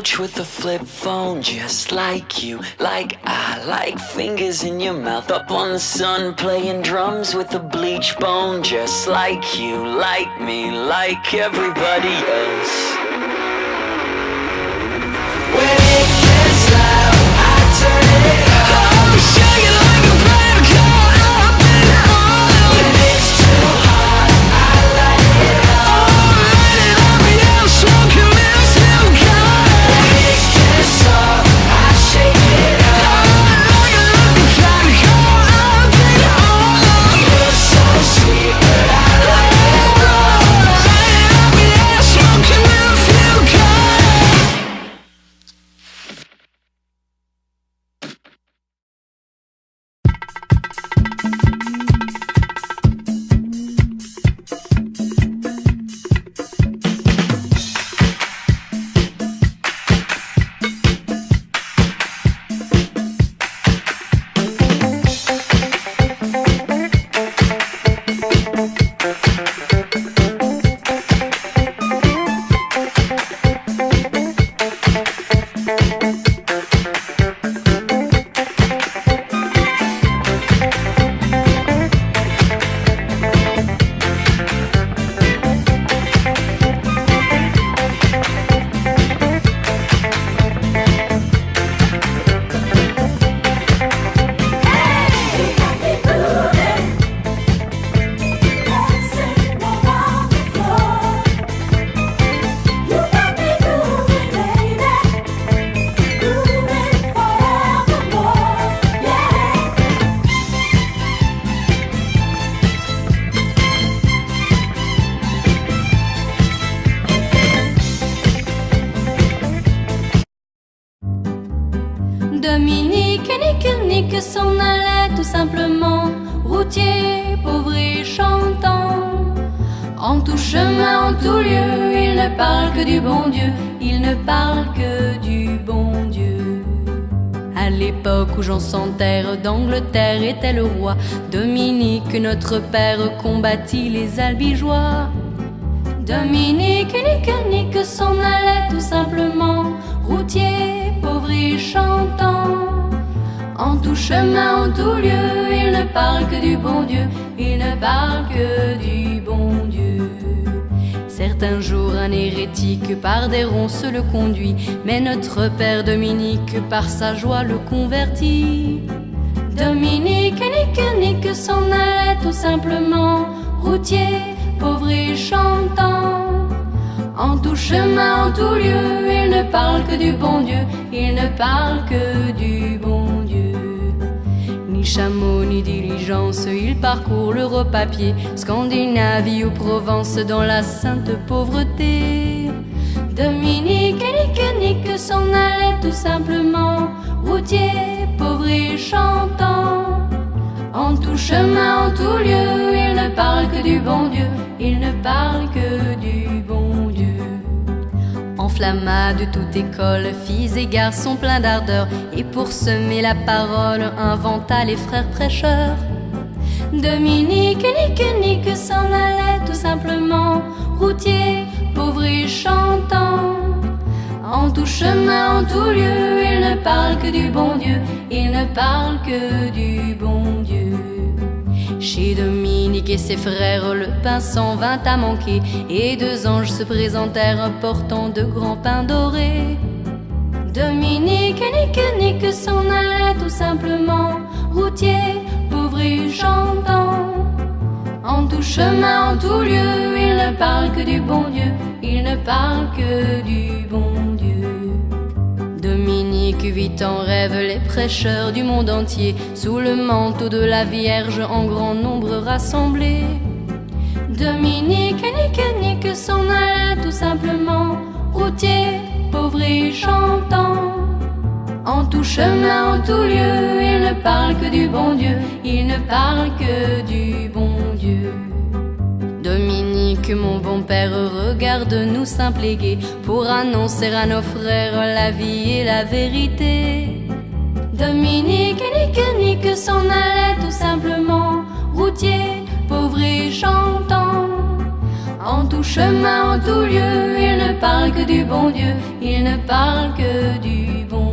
couch with a flip phone, just like you, like I, like fingers in your mouth. Up on the sun, playing drums with a bleach bone, just like you, like me, like everybody else. When it gets loud, I turn it up. Oh, shake it like a bad car, up and on. When it's too hot, I light it up. Oh, light it up, yeah, smoking milk still got. When it's just soft, I shake it up. Oh, like a bad car, up and on. You're so sweet, but I like it raw. Light it up, yeah, smoking milk still got. Dominique nique s'en allait tout simplement, routier, pauvre et chantant. En tout chemin, en tout lieu, il ne parle que du bon Dieu, il ne parle que du bon Dieu. À l'époque où Jean sans terre d'Angleterre était le roi, Dominique, notre père, combattit les albigeois. Dominique nique s'en allait tout simplement, routier, pauvre et chantant. En tout chemin, en tout lieu, il ne parle que du bon Dieu, il ne parle que du bon Dieu. Certains jours, un hérétique par des ronces le conduit, mais notre père Dominique par sa joie le convertit. Dominique nique s'en allait tout simplement, routier, pauvre et chantant. En tout chemin, en tout lieu, il ne parle que du bon Dieu, il ne parle que du bon Dieu. Ni chameau, ni diligence, il parcourt l'Europe à pied, Scandinavie ou Provence dans la sainte pauvreté. Dominique nique s'en allait tout simplement, routier, pauvre et chantant. En tout chemin, en tout lieu, il ne parle que du bon Dieu, il ne parle que du bon Dieu. Enflamma de toute école, filles et garçons pleins d'ardeur, et pour semer la parole, inventa les frères prêcheurs. Dominique nique s'en allait tout simplement, routier, pauvre et chantant. En tout chemin, en tout lieu, il ne parle que du bon Dieu, il ne parle que du bon Dieu. Chez Dominique et ses frères, le pain s'en vint à manquer, et deux anges se présentèrent portant de grands pains dorés. Dominique nique s'en allait tout simplement, routier, pauvre et chantant. En tout chemin, en tout lieu, il ne parle que du bon Dieu, il ne parle que du bon Dieu. Dominique vit en rêve les prêcheurs du monde entier, sous le manteau de la Vierge en grand nombre rassemblés. Dominique nique s'en allait tout simplement, routier, pauvre et chantant. En tout chemin, en tout lieu, il ne parle que du bon Dieu, il ne parle que du bon Dieu. Dominique, mon bon père, regarde-nous simple et gai, pour annoncer à nos frères la vie et la vérité. Dominique nique s'en allait tout simplement, routier, pauvre et chantant. En tout chemin, en tout lieu, il ne parle que du bon Dieu, il ne parle que du bon